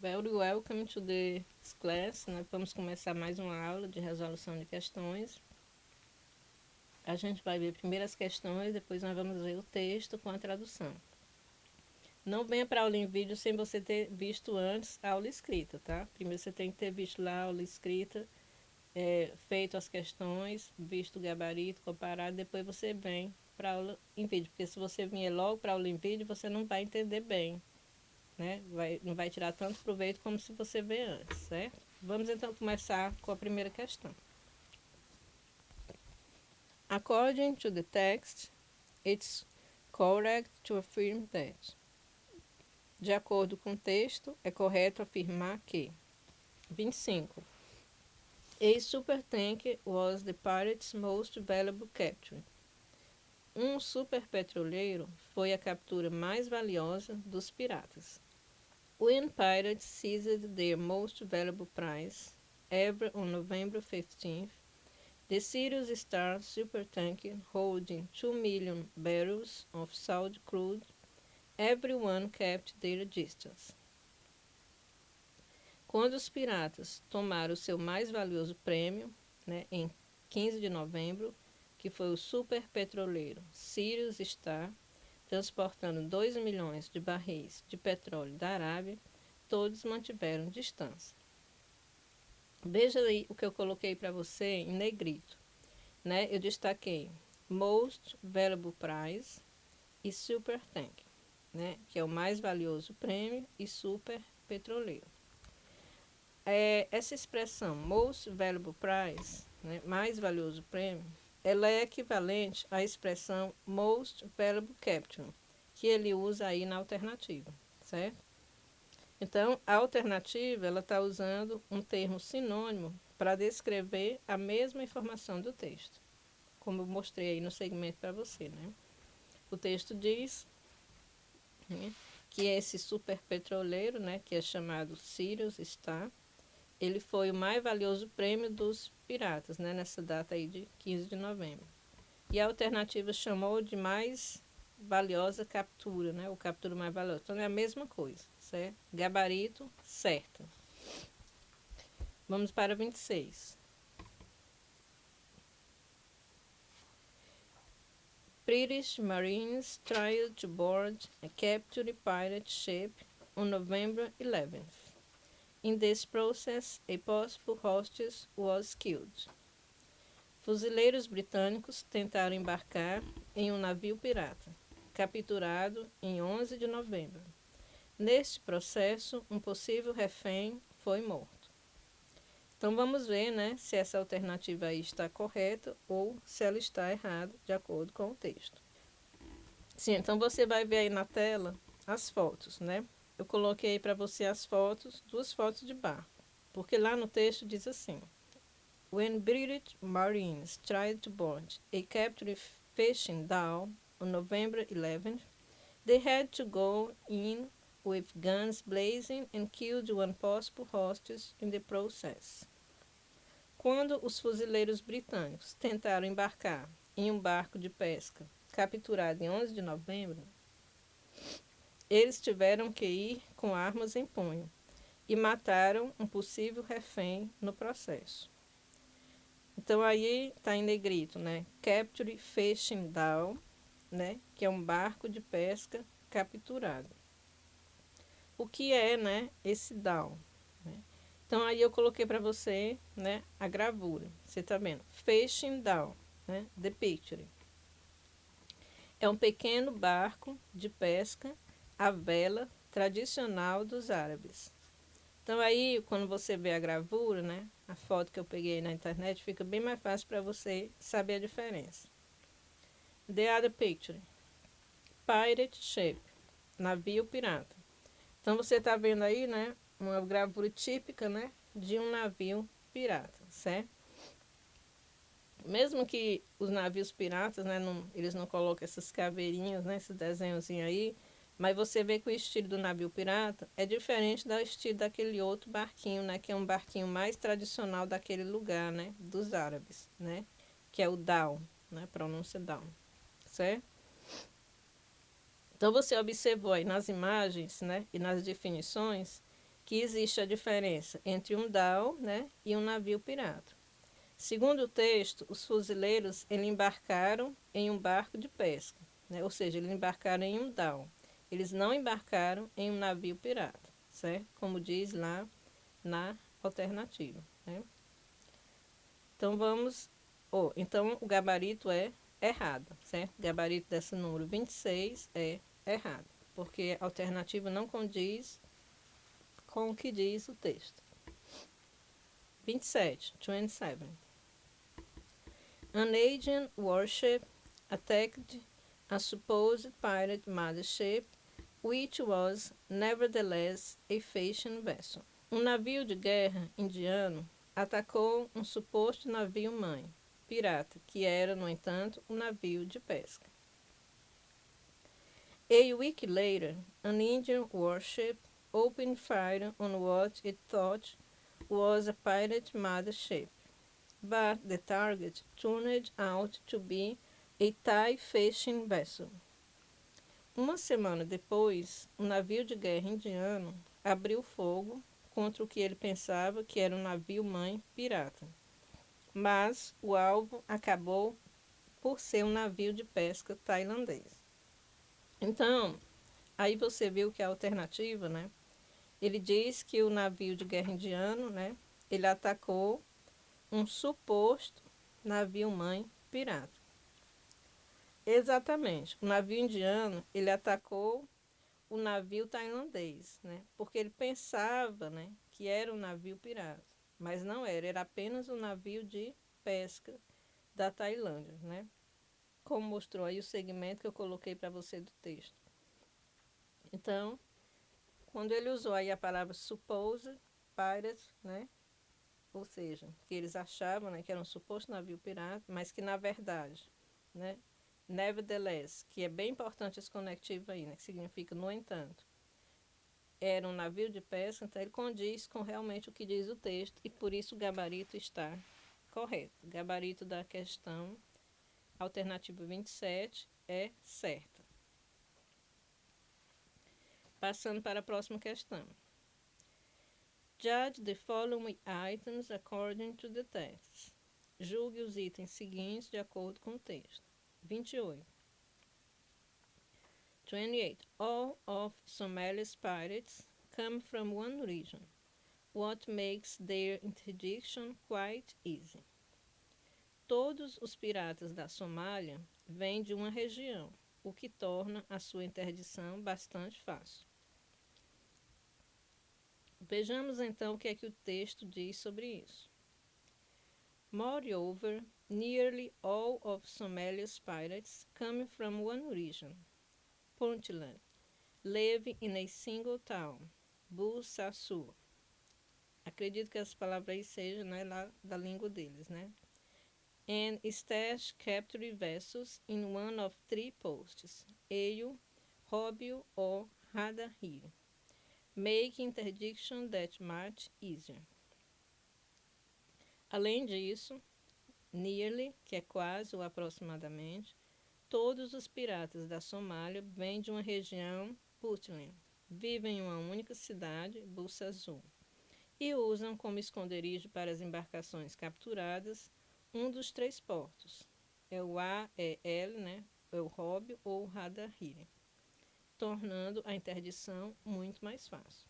Very welcome to the class, né? Vamos começar mais uma aula de resolução de questões. A gente vai ver primeiro as questões, depois nós vamos ver o texto com a tradução. Não venha para a aula em vídeo sem você ter visto antes a aula escrita, tá? Primeiro você tem que ter visto lá a aula escrita, feito as questões, visto o gabarito, comparado, depois você vem para a aula em vídeo. Porque se você vier logo para a aula em vídeo, você não vai entender bem. Né? Não vai tirar tanto proveito como se você vê antes, certo? Vamos então começar com a primeira questão. According to the text, it's correct to affirm that. De acordo com o texto, é correto afirmar que. 25. A supertanker was the pirate's most valuable capture. Um superpetroleiro foi a captura mais valiosa dos piratas. When pirates seized their most valuable prize, ever on November 15th, the Sirius Star supertanker holding 2 million barrels of salt crude, everyone kept their distance. Quando os piratas tomaram o seu mais valioso prêmio, né, em 15 de novembro, que foi o superpetroleiro Sirius Star, transportando 2 milhões de barris de petróleo da Arábia, todos mantiveram distância. Veja aí o que eu coloquei para você em negrito. Né? Eu destaquei Most Valuable Prize e Supertanker, né? Que é o mais valioso prêmio e super petroleiro. Essa expressão Most Valuable Prize, né? Mais valioso prêmio, ela é equivalente à expressão Most Valuable Capture, que ele usa aí na alternativa, certo? Então, a alternativa, ela está usando um termo sinônimo para descrever a mesma informação do texto, como eu mostrei aí no segmento para você, né? O texto diz, né, que esse superpetroleiro, né, que é chamado Sirius Star, ele foi o mais valioso prêmio dos piratas, né, nessa data aí de 15 de novembro. E a alternativa chamou de mais valiosa captura, né, o captura mais valiosa. Então é a mesma coisa, certo? Gabarito, certo. Vamos para 26. British Marines tried to board a captured pirate ship on November 11th. In this process, a possible hostage was killed. Fuzileiros britânicos tentaram embarcar em um navio pirata, capturado em 11 de novembro. Neste processo, um possível refém foi morto. Então vamos ver, né, se essa alternativa aí está correta ou se ela está errada, de acordo com o texto. Sim, então você vai ver aí na tela as fotos, né? Eu coloquei para você as fotos, 2 fotos de barco, porque lá no texto diz assim: When British Marines tried to board a captured fishing dhow on November 11th, they had to go in with guns blazing and killed one possible hostage in the process. Quando os fuzileiros britânicos tentaram embarcar em um barco de pesca capturado em 11 de novembro, eles tiveram que ir com armas em punho e mataram um possível refém no processo. Então aí está em negrito, né? Capture Fishing Dhow, né? Que é um barco de pesca capturado. O que é, né, esse dhow? Né? Então aí eu coloquei para você, né, a gravura. Você está vendo? Fishing Dhow, né? The picture. É um pequeno barco de pesca à vela tradicional dos árabes. Então aí, quando você vê a gravura, né, a foto que eu peguei na internet, fica bem mais fácil para você saber a diferença. The other picture. Pirate ship. Navio pirata. Então você está vendo aí, né, uma gravura típica, né, de um navio pirata, certo? Mesmo que os navios piratas, né, eles não colocam essas caveirinhas, né, esses desenhozinhos aí, mas você vê que o estilo do navio pirata é diferente do estilo daquele outro barquinho, né, que é um barquinho mais tradicional daquele lugar, né, dos árabes, né, que é o dhow, né, pronúncia dhow, certo? Então você observou aí nas imagens, né, e nas definições que existe a diferença entre um dhow, né, e um navio pirata. Segundo o texto, os fuzileiros embarcaram em um barco de pesca, né, ou seja, eles embarcaram em um dhow. Eles não embarcaram em um navio pirata, certo? Como diz lá na alternativa, né? Então então o gabarito é errado, certo? O gabarito desse número 26 é errado, porque a alternativa não condiz com o que diz o texto. 27. An Asian warship attacked a supposed pirate mothership, which was nevertheless a fishing vessel. Um navio de guerra indiano atacou um suposto navio-mãe pirata, que era, no entanto, um navio de pesca. A week later, an Indian warship opened fire on what it thought was a pirate mothership, but the target turned out to be a Thai fishing vessel. Uma semana depois, um navio de guerra indiano abriu fogo contra o que ele pensava que era um navio-mãe pirata, mas o alvo acabou por ser um navio de pesca tailandês. Então, aí você viu que a alternativa, né? Ele diz que o navio de guerra indiano, né? Ele atacou um suposto navio-mãe pirata. Exatamente. O navio indiano, ele atacou o navio tailandês, né? Porque ele pensava, né, que era um navio pirata, mas não era, era apenas um navio de pesca da Tailândia, né? Como mostrou aí o segmento que eu coloquei para você do texto. Então, quando ele usou aí a palavra supposed pirate, né? Ou seja, que eles achavam, né, que era um suposto navio pirata, mas que na verdade, né, nevertheless, que é bem importante esse conectivo aí, né, que significa no entanto, era um navio de pesca, então ele condiz com realmente o que diz o texto e por isso o gabarito está correto. O gabarito da questão alternativa 27 é certa. Passando para a próxima questão. Judge the following items according to the text. Julgue os itens seguintes de acordo com o texto. 28. 28. All of Somalia's pirates come from one region, what makes their interdiction quite easy. Todos os piratas da Somália vêm de uma região, o que torna a sua interdição bastante fácil. Vejamos então o que é que o texto diz sobre isso. Moreover, nearly all of Somalia's pirates come from one region, Puntland, live in a single town, Bu Sassu. Acredito que essa palavra aí seja, né, lá da língua deles, né? And stash captured vessels in one of three posts, Eio, Róbio or Hadahir, make interdiction that much easier. Além disso, nearly, que é quase ou aproximadamente, todos os piratas da Somália vêm de uma região, Puntland, vivem em uma única cidade, Bussazu, e usam como esconderijo para as embarcações capturadas um dos três portos, é o AEL, né, é o Róbio ou o Hadahir, tornando a interdição muito mais fácil.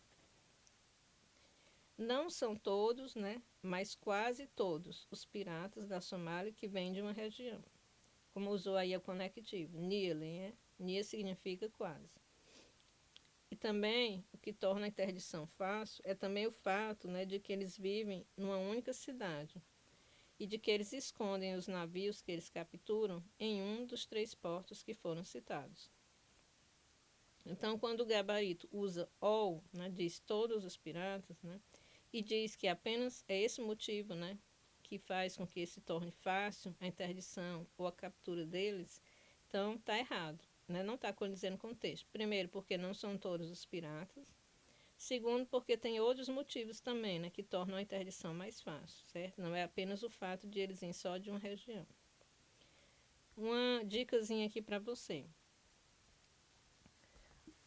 Não são todos, né, mas quase todos os piratas da Somália que vêm de uma região. Como usou aí o conectivo, nearly, né? Near significa quase. E também, o que torna a interdição fácil é também o fato, né, de que eles vivem numa única cidade e de que eles escondem os navios que eles capturam em um dos três portos que foram citados. Então, quando o gabarito usa all, né, diz todos os piratas, né, e diz que apenas é esse motivo, né, que faz com que se torne fácil a interdição ou a captura deles, então está errado, né, não está condizendo com o texto. Primeiro, porque não são todos os piratas. Segundo, porque tem outros motivos também, né, que tornam a interdição mais fácil, certo? Não é apenas o fato de eles irem só de uma região. Uma dicasinha aqui para você.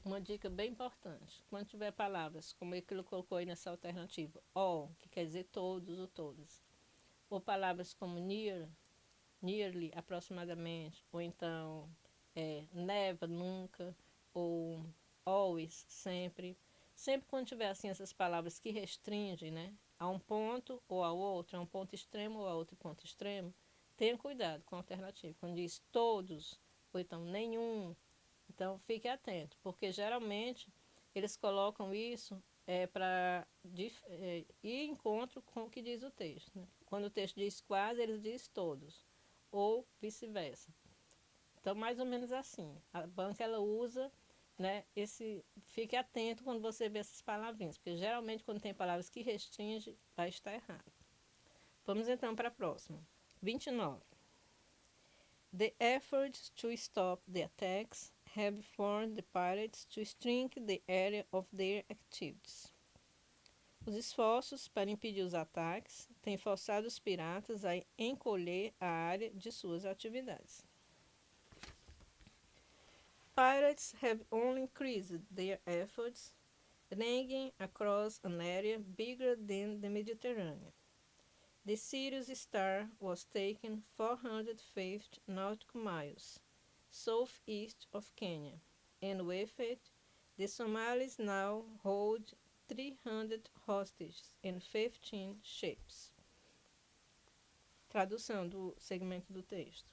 uma dica bem importante. Quando tiver palavras, como ele colocou aí nessa alternativa, all, que quer dizer todos ou todas, ou palavras como near, nearly, aproximadamente, ou então never, nunca, ou always, sempre. Sempre quando tiver assim essas palavras que restringem, né, a um ponto ou ao outro, a um ponto extremo ou a outro ponto extremo, tenha cuidado com a alternativa. Quando diz todos, ou então nenhum, então fique atento, porque geralmente eles colocam isso para ir em encontro com o que diz o texto. Né? Quando o texto diz quase, eles dizem todos, ou vice-versa. Então, mais ou menos assim. A banca ela usa, né, fique atento quando você vê essas palavrinhas, porque geralmente quando tem palavras que restringem, vai estar errado. Vamos então para a próxima. 29. The efforts to stop the attacks have forced the pirates to shrink the area of their activities. Os esforços para impedir os ataques têm forçado os piratas a encolher a área de suas atividades. Pirates have only increased their efforts, ranging across an area bigger than the Mediterranean. The Sirius Star was taken 450 nautical miles southeast of Kenya, and with it, the Somalis now hold 300 hostages and 15 ships. Tradução do segmento do texto.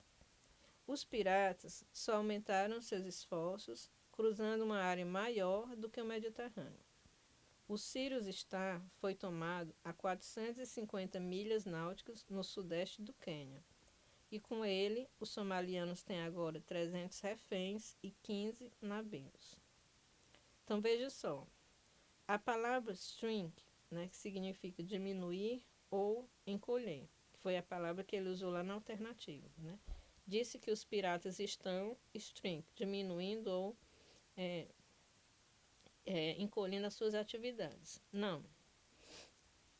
Os piratas só aumentaram seus esforços cruzando uma área maior do que o Mediterrâneo. O Sirius Star foi tomado a 450 milhas náuticas no sudeste do Quênia, e com ele os somalianos têm agora 300 reféns e 15 navios. Então veja só, a palavra shrink, né, que significa diminuir ou encolher, que foi a palavra que ele usou lá na alternativa, né? Disse que os piratas estão shrink, diminuindo ou encolhendo as suas atividades. Não.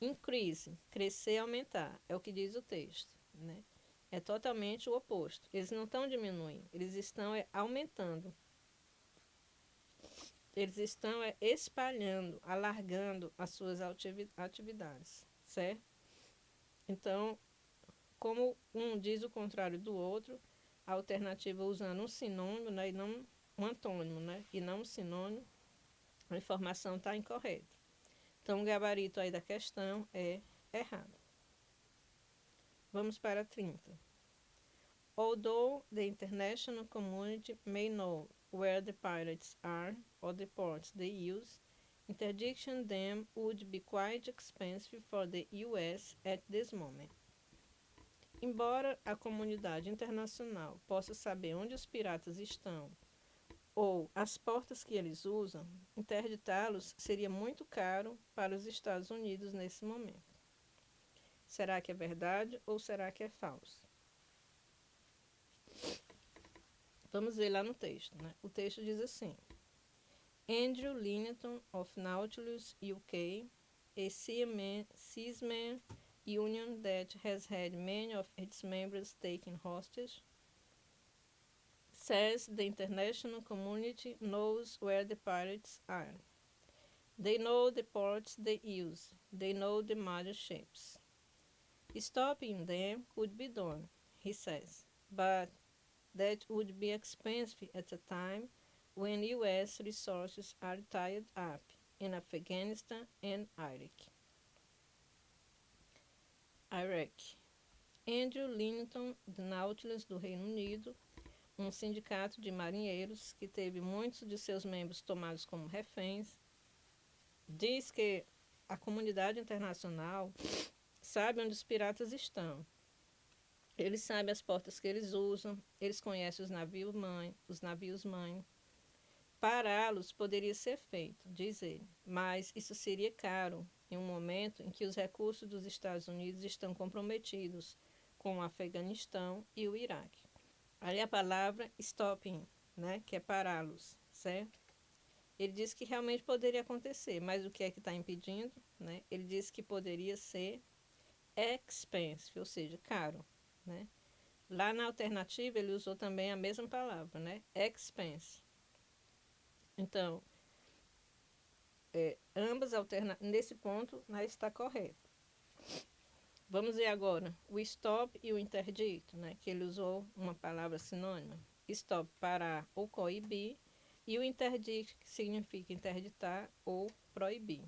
Increase, crescer, aumentar, é o que diz o texto, né? É totalmente o oposto. Eles não estão diminuindo, eles estão aumentando. Eles estão espalhando, alargando as suas atividades, certo? Então, como um diz o contrário do outro, a alternativa usando um sinônimo, né, e não um antônimo, né, e não um sinônimo, a informação está incorreta. Então, o gabarito aí da questão é errado. Vamos para 30. Although the international community may know where the pirates are or the ports they use, interdiction them would be quite expensive for the US at this moment. Embora a comunidade internacional possa saber onde os piratas estão ou as portas que eles usam, interditá-los seria muito caro para os Estados Unidos nesse momento. Será que é verdade ou será que é falso? Vamos ver lá no texto, né? O texto diz assim: Andrew Linnington of Nautilus UK, a seaman union that has had many of its members taken hostage, says the international community knows where the pirates are. They know the ports they use. They know the major ships. Stopping them could be done, he says, but that would be expensive at a time when U.S. resources are tied up in Afghanistan and Iraq. Andrew Linnington, do Nautilus do Reino Unido, um sindicato de marinheiros que teve muitos de seus membros tomados como reféns, diz que a comunidade internacional sabe onde os piratas estão. Eles sabem as portas que eles usam, eles conhecem os navios mãe. Pará-los poderia ser feito, diz ele, mas isso seria caro em um momento em que os recursos dos Estados Unidos estão comprometidos com o Afeganistão e o Iraque. Aí a palavra stopping, né, que é pará-los, certo? Ele disse que realmente poderia acontecer, mas o que é que está impedindo? Né? Ele disse que poderia ser expensive, ou seja, caro. Né? Lá na alternativa ele usou também a mesma palavra, né? Expense. Então, ambas nesse ponto, né, está correto. Vamos ver agora o stop e o interdito, né, que ele usou uma palavra sinônima. Stop, parar ou coibir, e o interdito, que significa interditar ou proibir.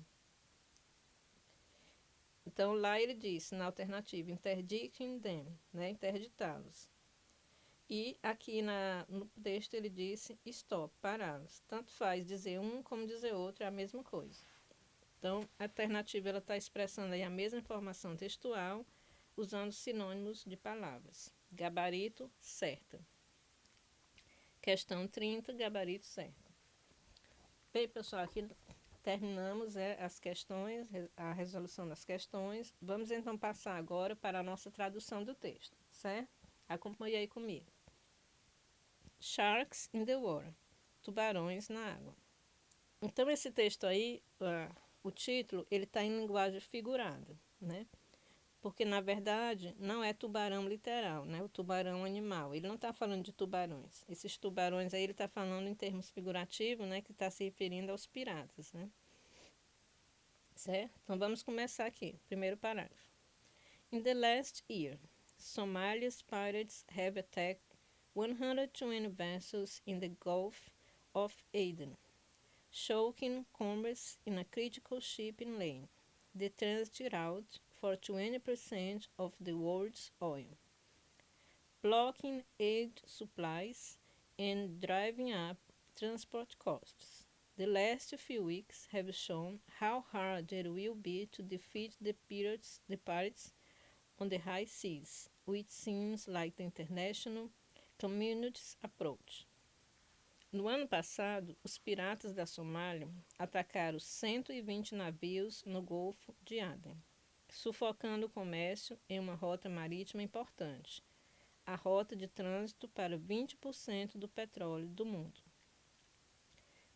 Então, lá ele disse, na alternativa, interdicting them, né, interditá-los. E aqui no texto ele disse stop, pará-los. Tanto faz dizer um como dizer outro, é a mesma coisa. Então, a alternativa está expressando aí a mesma informação textual, usando sinônimos de palavras. Gabarito, certa. Questão 30, gabarito, certo. Bem, pessoal, aqui terminamos as questões, a resolução das questões. Vamos então passar agora para a nossa tradução do texto, certo? Acompanhe aí comigo. Sharks in the water. Tubarões na água. Então, esse texto aí, o título, ele está em linguagem figurada, né? Porque, na verdade, não é tubarão literal, né? O tubarão animal. Ele não está falando de tubarões. Esses tubarões aí, ele está falando em termos figurativos, né? Que está se referindo aos piratas, né? Certo? Então, vamos começar aqui. Primeiro parágrafo. In the last year, Somalia's pirates have attacked 120 vessels in the Gulf of Aden, choking commerce in a critical shipping lane, the transit route for 20% of the world's oil, blocking aid supplies and driving up transport costs. The last few weeks have shown how hard it will be to defeat the pirates on the high seas, which seems like the international community's approach. No ano passado, os piratas da Somália atacaram 120 navios no Golfo de Aden, sufocando o comércio em uma rota marítima importante, a rota de trânsito para 20% do petróleo do mundo,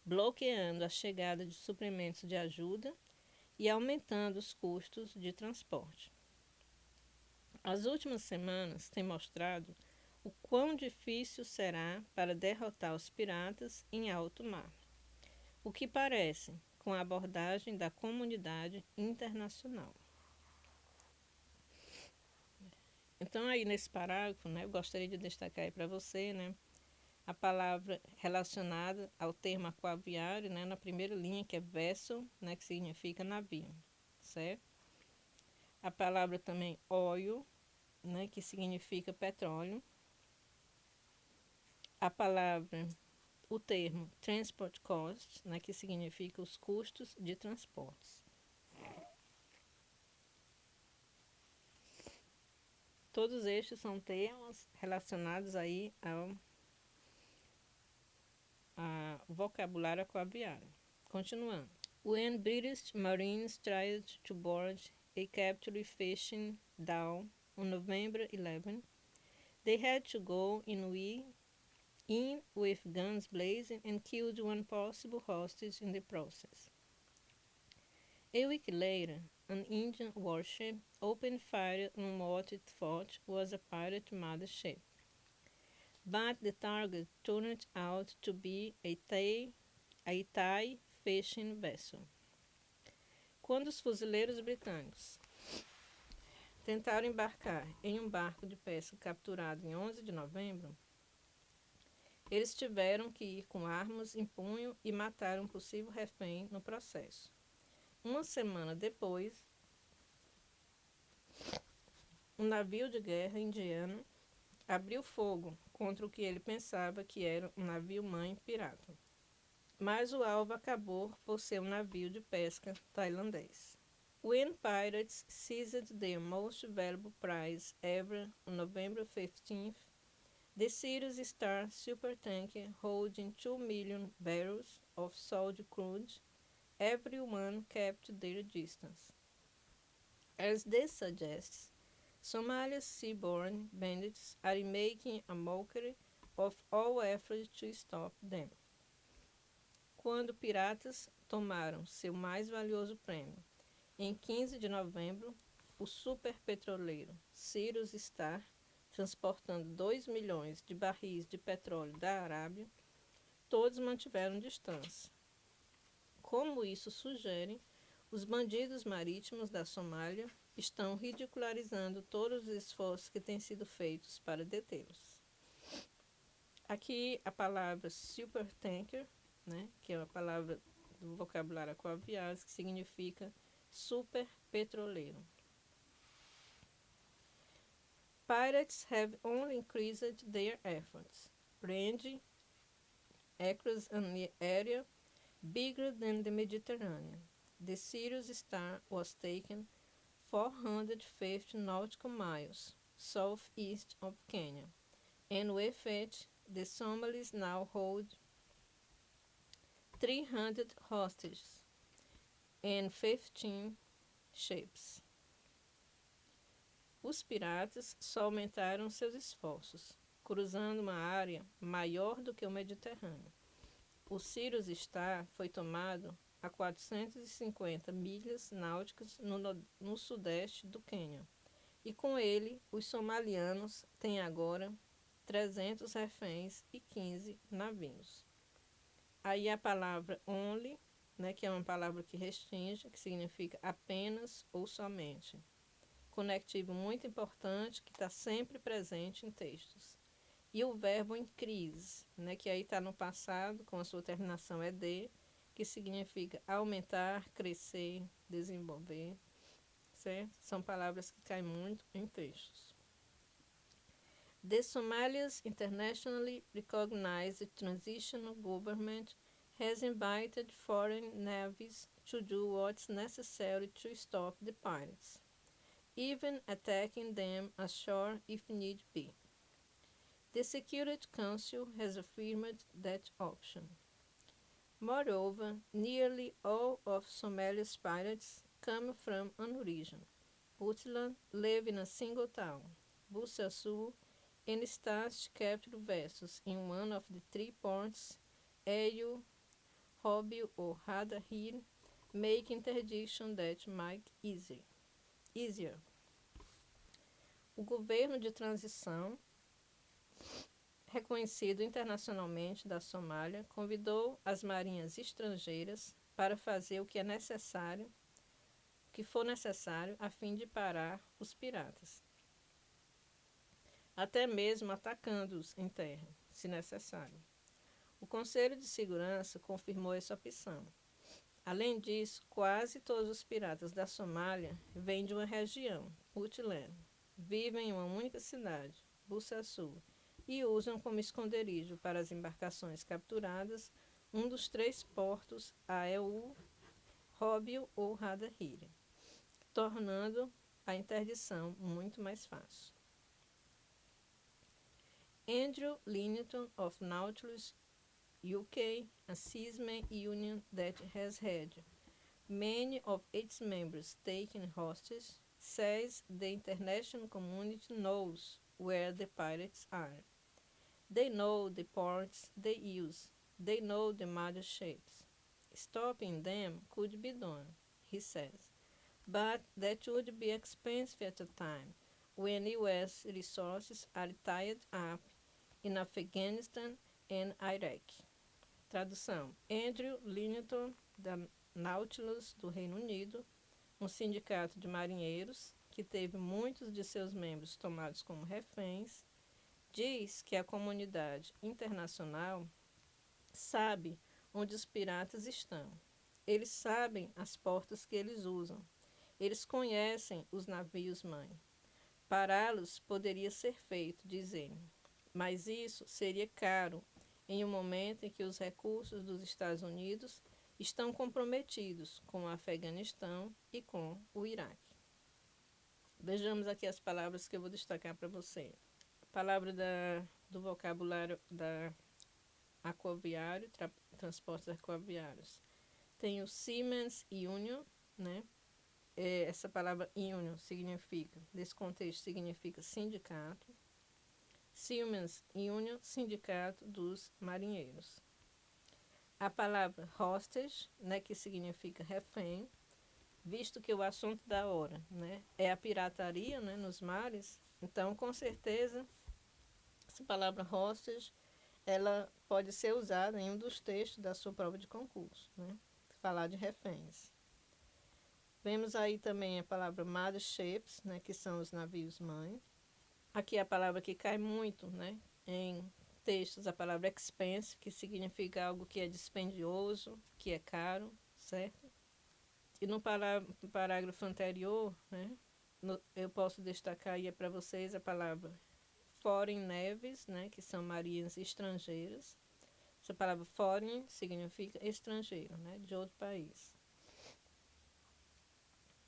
bloqueando a chegada de suprimentos de ajuda e aumentando os custos de transporte. As últimas semanas têm mostrado o quão difícil será para derrotar os piratas em alto mar, o que parece com a abordagem da comunidade internacional. Então, aí nesse parágrafo, né, eu gostaria de destacar aí para você, né, a palavra relacionada ao termo aquaviário, né, na primeira linha, que é vessel, né, que significa navio, certo? A palavra também oil, né, que significa petróleo. A palavra, o termo transport costs, né, que significa os custos de transportes. Todos estes são termos relacionados aí ao vocabulário aquaviário. Continuando. When British Marines tried to board a captured fishing dhow on November 11, they had to go in with guns blazing and killed one possible hostage in the process. A week later, an Indian warship opened fire on what it thought was a pirate mothership, but the target turned out to be a Thai fishing vessel. Quando os fuzileiros britânicos tentaram embarcar em um barco de pesca capturado em 11 de novembro, eles tiveram que ir com armas em punho e matar um possível refém no processo. Uma semana depois, um navio de guerra indiano abriu fogo contra o que ele pensava que era um navio-mãe pirata. Mas o alvo acabou por ser um navio de pesca tailandês. When pirates seized their most valuable prize ever on November 15th, the Sirius Star supertanker holding 2 million barrels of sold crude, everyone kept their distance. As this suggests, Somalia's seaborne bandits are making a mockery of all efforts to stop them. Quando piratas tomaram seu mais valioso prêmio, em 15 de novembro, o superpetroleiro Sirius Star, transportando 2 milhões de barris de petróleo da Arábia, todos mantiveram distância. Como isso sugere, os bandidos marítimos da Somália estão ridicularizando todos os esforços que têm sido feitos para detê-los. Aqui a palavra supertanker, né, que é uma palavra do vocabulário aquaviário, que significa super petroleiro. Pirates have only increased their efforts, ranging across an area bigger than the Mediterranean. The Sirius Star was taken 450 nautical miles southeast of Kenya, and with it, the Somalis now hold 300 hostages and 15 ships. Os piratas só aumentaram seus esforços, cruzando uma área maior do que o Mediterrâneo. O Sirius Star foi tomado a 450 milhas náuticas no sudeste do Quênia, e com ele os somalianos têm agora 300 reféns e 15 navios. Aí a palavra only, né, que é uma palavra que restringe, que significa apenas ou somente. Conectivo muito importante que está sempre presente em textos. E o verbo increase, né, que aí está no passado, com a sua terminação ed, que significa aumentar, crescer, desenvolver, certo? São palavras que caem muito em textos. The Somalia's internationally recognized transitional government has invited foreign navies to do what's necessary to stop the pirates, even attacking them ashore if need be. The Security Council has affirmed that option. Moreover, nearly all of Somalia's pirates come from an origin. Puntland live in a single town, Busasu, and start to capture vessels in one of the 3 ports, Eyu, Hobyo or Hadahir, making interdiction that make easier. O governo de transição, reconhecido internacionalmente da Somália, convidou as marinhas estrangeiras para fazer o que for necessário a fim de parar os piratas, até mesmo atacando-os em terra, se necessário. O Conselho de Segurança confirmou essa opção. Além disso, quase todos os piratas da Somália vêm de uma região, Puntland, vivem em uma única cidade, Busasu, e usam como esconderijo para as embarcações capturadas um dos 3 portos, Eyu, Hobyo ou Hadahir, tornando a interdição muito mais fácil. Andrew Linton of Nautilus UK, a seamen union that has had many of its members taken hostage, says the international community knows where the pirates are. They know the ports they use. They know the major ships. Stopping them could be done, he says, but that would be expensive at a time when U.S. resources are tied up in Afghanistan and Iraq. Tradução: Andrew Linton, da Nautilus, do Reino Unido, um sindicato de marinheiros que teve muitos de seus membros tomados como reféns, diz que a comunidade internacional sabe onde os piratas estão. Eles sabem as portas que eles usam. Eles conhecem os navios-mãe. Pará-los poderia ser feito, diz ele, mas isso seria caro em um momento em que os recursos dos Estados Unidos estão comprometidos com o Afeganistão e com o Iraque. Vejamos aqui as palavras que eu vou destacar para você. Palavra do vocabulário da aquaviário, transportes aquaviários. Tem o Seamen's Union, né? Essa palavra union significa, nesse contexto, significa sindicato. Seamen's Union, sindicato dos marinheiros. A palavra hostage, né, que significa refém, visto que o assunto da hora, né, é a pirataria, né, nos mares, então, com certeza, essa palavra hostage ela pode ser usada em um dos textos da sua prova de concurso, né? Falar de reféns. Vemos aí também a palavra mother ships, né, que são os navios mãe. Aqui é a palavra que cai muito, né, em textos, a palavra expense, que significa algo que é dispendioso, que é caro, certo? E no parágrafo anterior, né, eu posso destacar aí para vocês a palavra foreign navies, né, que são marinhas estrangeiras. Essa palavra foreign significa estrangeiro, né, de outro país.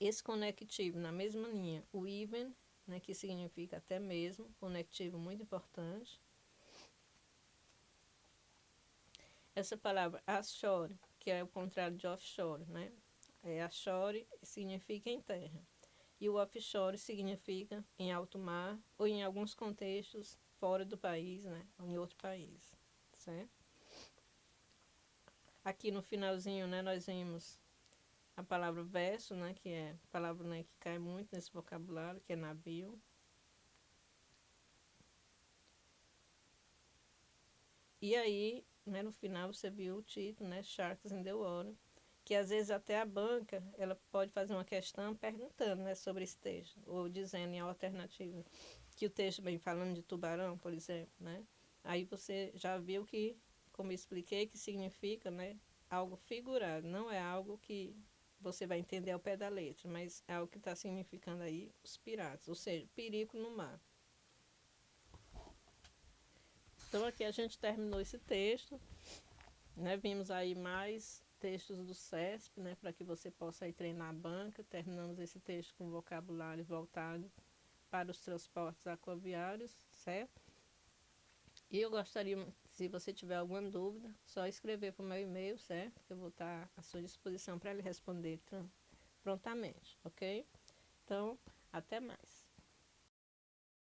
Esse conectivo na mesma linha, o even, né, que significa até mesmo, conectivo muito importante. Essa palavra ashore, que é o contrário de offshore, né? Ashore significa em terra. E o offshore significa em alto mar ou em alguns contextos fora do país, né? Ou em outro país, certo? Aqui no finalzinho, né, nós vimos a palavra verso, né, que é a palavra, né, que cai muito nesse vocabulário, que é navio. E aí, né, no final você viu o título, né, Sharks in the Water, que às vezes até a banca, ela pode fazer uma questão perguntando, né, sobre esse texto, ou dizendo em alternativa que o texto vem falando de tubarão, por exemplo, né? Aí você já viu que, como eu expliquei, que significa, né, algo figurado, não é algo que você vai entender ao pé da letra, mas é algo que está significando aí os piratas, ou seja, perigo no mar. Então aqui a gente terminou esse texto, né? Vimos aí mais textos do CESP, né, para que você possa aí treinar a banca. Terminamos esse texto com vocabulário voltado para os transportes aquaviários, certo? E eu gostaria, se você tiver alguma dúvida, só escrever para o meu e-mail, certo? Que eu vou estar à sua disposição para lhe responder prontamente, ok? Então, até mais.